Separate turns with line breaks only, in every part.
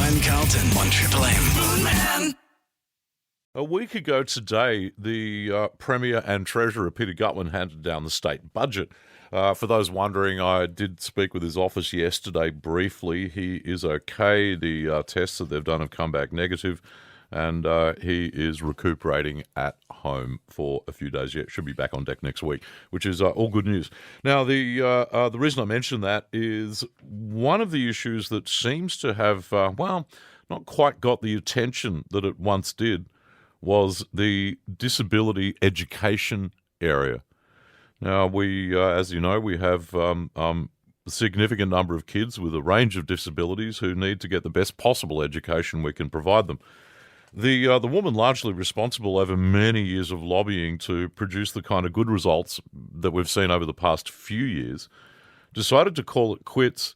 Brian Carlton on Triple M. Moon Man.
A week ago today, the Premier and Treasurer, Peter Gutwein, handed down the state budget. For those wondering, I did speak with his office yesterday briefly. He is okay. The tests that they've done have come back negative, and he is recuperating at home for a few days yet. Should be back on deck next week, which is all good news. Now, the reason I mention that is one of the issues that seems to have, not quite got the attention that it once did, was the disability education area. Now, we, as you know, we have a significant number of kids with a range of disabilities who need to get the best possible education we can provide them. The woman largely responsible over many years of lobbying to produce the kind of good results that we've seen over the past few years decided to call it quits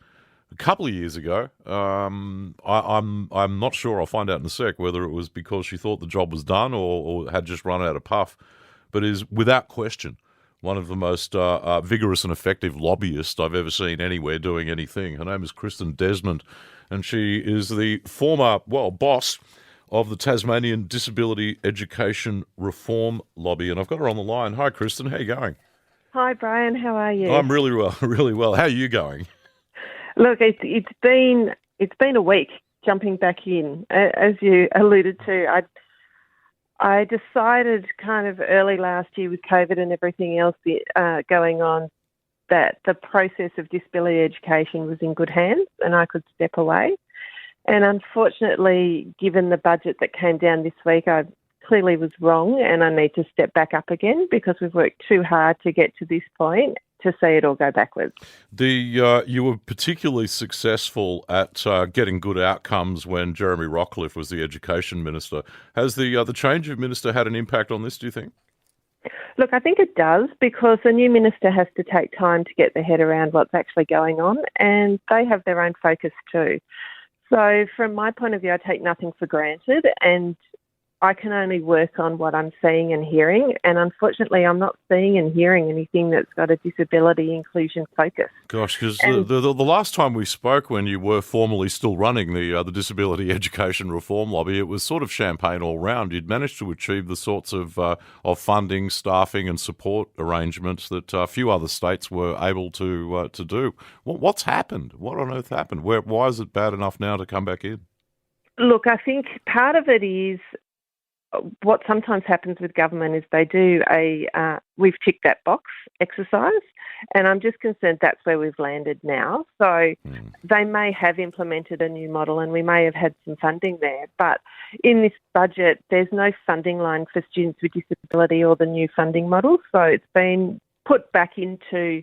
a couple of years ago. I'm not sure. I'll find out in a sec whether it was because she thought the job was done or had just run out of puff, but is without question one of the most vigorous and effective lobbyists I've ever seen anywhere doing anything. Her name is Kristen Desmond, and she is the former, boss of the Tasmanian Disability Education Reform Lobby, and I've got her on the line. Hi, Kristen. How are you going?
Hi, Brian. How are you?
I'm really well, really well. How are you going?
Look, it's been a week jumping back in, as you alluded to. I decided kind of early last year with COVID and everything else going on that the process of disability education was in good hands and I could step away. And unfortunately, given the budget that came down this week, I clearly was wrong and I need to step back up again because we've worked too hard to get to this point to see it all go backwards.
You were particularly successful at getting good outcomes when Jeremy Rockcliffe was the Education Minister. Has the change of minister had an impact on this, do you think?
Look, I think it does because the new minister has to take time to get their head around what's actually going on, and they have their own focus too. So from my point of view, I take nothing for granted, and I can only work on what I'm seeing and hearing, and unfortunately I'm not seeing and hearing anything that's got a disability inclusion focus.
Gosh, because the last time we spoke when you were formally still running the Disability Education Reform Lobby, it was sort of champagne all round. You'd managed to achieve the sorts of funding, staffing and support arrangements that a few other states were able to do. What's happened? What on earth happened? Why is it bad enough now to come back in?
Look, I think part of it is what sometimes happens with government is they do we've ticked that box exercise, and I'm just concerned that's where we've landed now. So they may have implemented a new model and we may have had some funding there, but in this budget there's no funding line for students with disability or the new funding model, so it's been put back into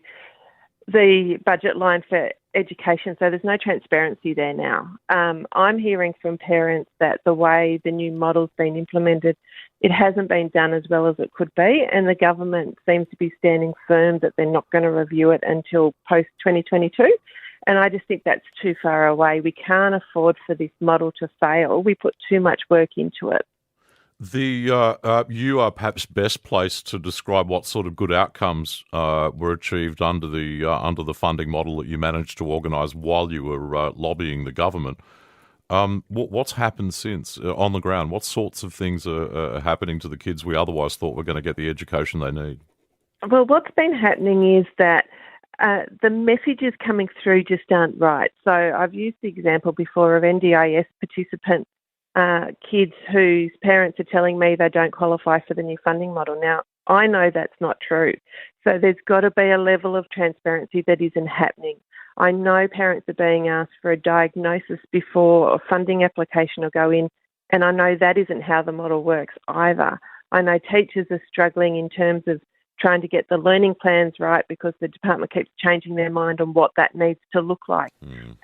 the budget line for education, so there's no transparency there now. I'm hearing from parents that the way the new model's been implemented, it hasn't been done as well as it could be, and the government seems to be standing firm that they're not going to review it until post-2022, and I just think that's too far away. We can't afford for this model to fail. We put too much work into it.
You are perhaps best placed to describe what sort of good outcomes were achieved under the funding model that you managed to organise while you were lobbying the government. What's happened since on the ground? What sorts of things are happening to the kids we otherwise thought were going to get the education they need?
Well, what's been happening is that the messages coming through just aren't right. So I've used the example before of NDIS participants. Kids whose parents are telling me they don't qualify for the new funding model. Now, I know that's not true. So there's got to be a level of transparency that isn't happening. I know parents are being asked for a diagnosis before a funding application will go in, and I know that isn't how the model works either. I know teachers are struggling in terms of trying to get the learning plans right because the department keeps changing their mind on what that needs to look like.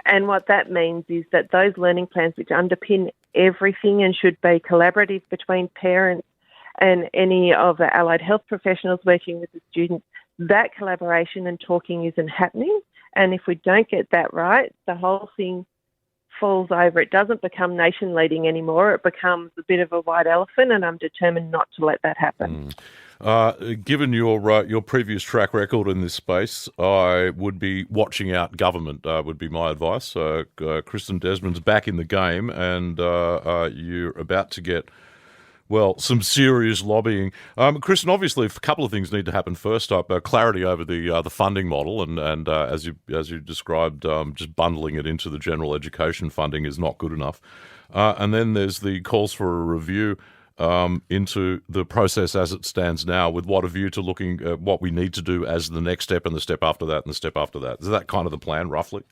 And what that means is that those learning plans, which underpin everything and should be collaborative between parents and any of the allied health professionals working with the students, that collaboration and talking isn't happening. And if we don't get that right, the whole thing falls over. It doesn't become nation leading anymore. It becomes a bit of a white elephant, and I'm determined not to let that happen.
Given your previous track record in this space, I would be watching out government, would be my advice. Kristen Desmond's back in the game, and you're about to get, well, some serious lobbying. Kristen, obviously, a couple of things need to happen. First up, clarity over the funding model, and as you described, just bundling it into the general education funding is not good enough. And then there's the calls for a review into the process as it stands now, with what a view to looking at what we need to do as the next step, and the step after that, and the step after that. Is that kind of the plan, roughly?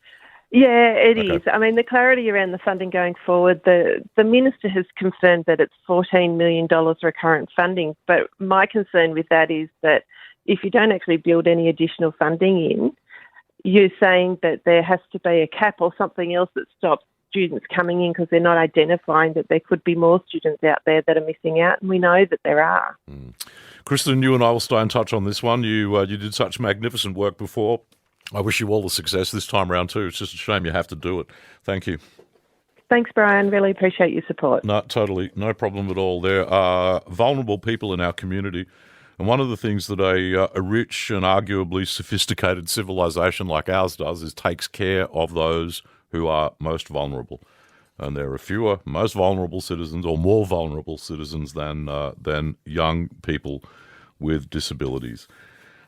Yeah, it is. I mean, the clarity around the funding going forward, the Minister has confirmed that it's $14 million recurrent funding, but my concern with that is that if you don't actually build any additional funding in, you're saying that there has to be a cap or something else that stops students coming in because they're not identifying that there could be more students out there that are missing out, and we know that there are.
Kristen, you and I will stay in touch on this one. You did such magnificent work before. I wish you all the success this time around too. It's just a shame you have to do it. Thank you.
Thanks, Brian. Really appreciate your support.
No, totally. No problem at all. There are vulnerable people in our community, and one of the things that a rich and arguably sophisticated civilization like ours does is takes care of those who are most vulnerable. And there are fewer, most vulnerable citizens, or more vulnerable citizens than young people with disabilities.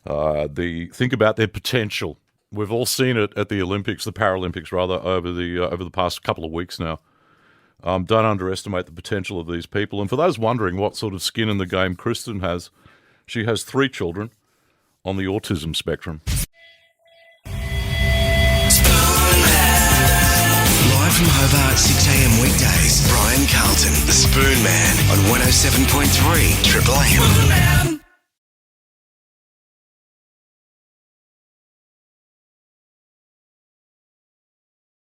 Think about their potential. We've all seen it at the Olympics, the Paralympics rather, over the past couple of weeks now. Don't underestimate the potential of these people. And for those wondering what sort of skin in the game Kristen has, she has 3 children on the autism spectrum.
Live from Hobart, 6 a.m. weekdays. Brian Carlton, the Spoon Man, on 107.3 Triple M.